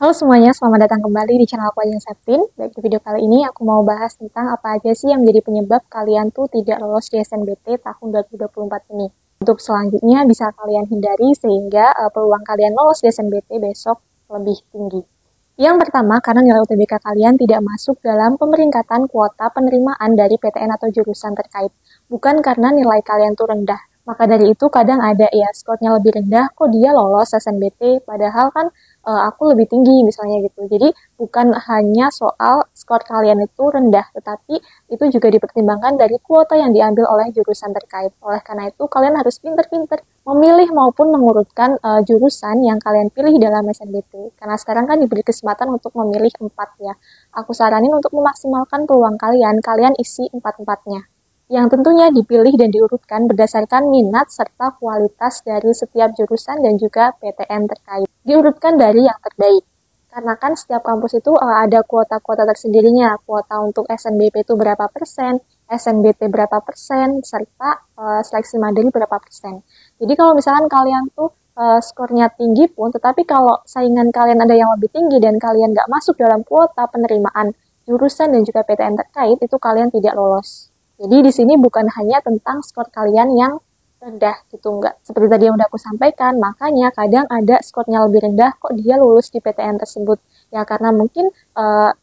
Halo semuanya, selamat datang kembali di channel aku Ajeng Septin. Baik, di video kali ini aku mau bahas tentang apa aja sih yang menjadi penyebab kalian tuh tidak lolos di SNBT tahun 2024 ini. Untuk selanjutnya bisa kalian hindari sehingga peluang kalian lolos di SNBT besok lebih tinggi. Yang pertama, karena nilai UTBK kalian tidak masuk dalam pemeringkatan kuota penerimaan dari PTN atau jurusan terkait. Bukan karena nilai kalian tuh rendah. Maka dari itu kadang ada ya skornya lebih rendah, kok dia lolos SNBT, padahal kan aku lebih tinggi misalnya gitu. Jadi bukan hanya soal skor kalian itu rendah, tetapi itu juga dipertimbangkan dari kuota yang diambil oleh jurusan terkait. Oleh karena itu kalian harus pinter-pinter memilih maupun mengurutkan jurusan yang kalian pilih dalam SNBT. Karena sekarang kan diberi kesempatan untuk memilih 4 ya. Aku saranin untuk memaksimalkan peluang kalian, kalian isi 4-4-nya yang tentunya dipilih dan diurutkan berdasarkan minat serta kualitas dari setiap jurusan dan juga PTN terkait. Diurutkan dari yang terbaik. Karena kan setiap kampus itu ada kuota-kuota tersendirinya. Kuota untuk SNBP itu berapa persen, SNBT berapa persen, serta seleksi mandiri berapa persen. Jadi kalau misalkan kalian tuh skornya tinggi pun, tetapi kalau saingan kalian ada yang lebih tinggi dan kalian nggak masuk dalam kuota penerimaan jurusan dan juga PTN terkait, itu kalian tidak lolos. Jadi di sini bukan hanya tentang skor kalian yang rendah gitu, enggak. Seperti tadi yang udah aku sampaikan, makanya kadang ada skornya lebih rendah kok dia lulus di PTN tersebut. Ya karena mungkin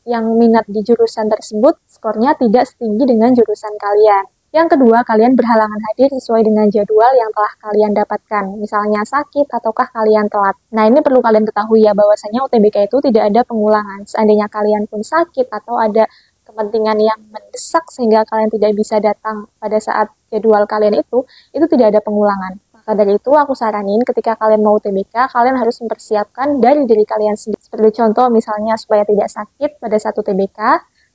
yang minat di jurusan tersebut skornya tidak setinggi dengan jurusan kalian. Yang kedua, kalian berhalangan hadir sesuai dengan jadwal yang telah kalian dapatkan. Misalnya sakit ataukah kalian telat. Nah ini perlu kalian ketahui ya bahwasanya UTBK itu tidak ada pengulangan. Seandainya kalian pun sakit atau ada kepentingan yang mendesak sehingga kalian tidak bisa datang pada saat jadwal kalian itu tidak ada pengulangan. Maka dari itu aku saranin ketika kalian mau UTBK, kalian harus mempersiapkan dari diri kalian sendiri. Seperti contoh misalnya supaya tidak sakit pada saat UTBK,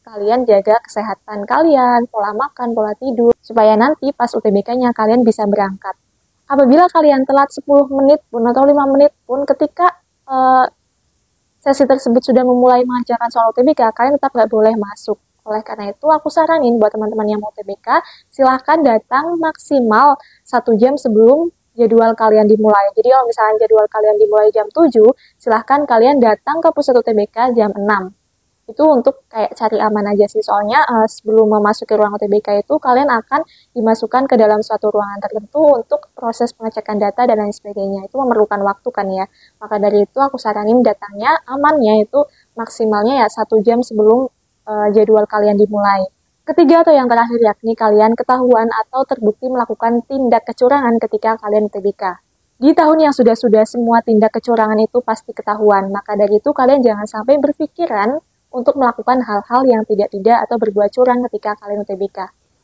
kalian jaga kesehatan kalian, pola makan, pola tidur, supaya nanti pas UTBK-nya kalian bisa berangkat. Apabila kalian telat 10 menit pun atau 5 menit pun ketika sesi tersebut sudah memulai mengajarkan soal UTBK, kalian tetap nggak boleh masuk. Oleh karena itu, aku saranin buat teman-teman yang mau UTBK, silahkan datang maksimal 1 jam sebelum jadwal kalian dimulai. Jadi kalau misalnya jadwal kalian dimulai jam 7, silahkan kalian datang ke pusat UTBK jam 6. Itu untuk kayak cari aman aja sih, soalnya sebelum memasuki ruang UTBK itu kalian akan dimasukkan ke dalam suatu ruangan tertentu untuk proses pengecekan data dan lain sebagainya. Itu memerlukan waktu kan ya. Maka dari itu aku saranin datangnya amannya itu maksimalnya ya 1 jam sebelum jadwal kalian dimulai. Ketiga atau yang terakhir yakni kalian ketahuan atau terbukti melakukan tindak kecurangan ketika kalian UTBK. Di tahun yang sudah-sudah semua tindak kecurangan itu pasti ketahuan. Maka dari itu kalian jangan sampai berpikiran untuk melakukan hal-hal yang tidak-tidak atau berbuat curang ketika kalian UTBK.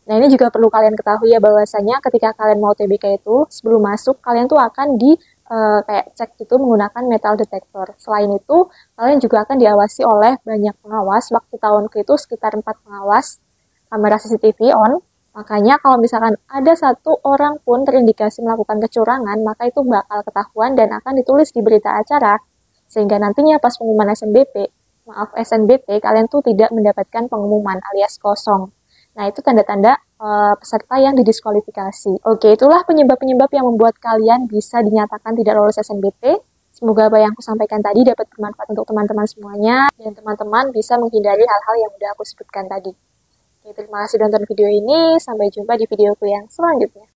Nah ini juga perlu kalian ketahui ya bahwasanya ketika kalian mau UTBK itu sebelum masuk kalian tuh akan di kayak cek gitu menggunakan metal detector. Selain itu kalian juga akan diawasi oleh banyak pengawas. Waktu tahunku itu sekitar 4 pengawas kamera CCTV on. Makanya kalau misalkan ada 1 orang pun terindikasi melakukan kecurangan maka itu bakal ketahuan dan akan ditulis di berita acara sehingga nantinya pas pengumuman SNBT, kalian tuh tidak mendapatkan pengumuman alias kosong. Nah, itu tanda-tanda peserta yang didiskualifikasi. Oke, itulah penyebab-penyebab yang membuat kalian bisa dinyatakan tidak lolos SNBT. Semoga apa yang aku sampaikan tadi dapat bermanfaat untuk teman-teman semuanya, dan teman-teman bisa menghindari hal-hal yang udah aku sebutkan tadi. Oke, terima kasih sudah nonton video ini. Sampai jumpa di videoku yang selanjutnya.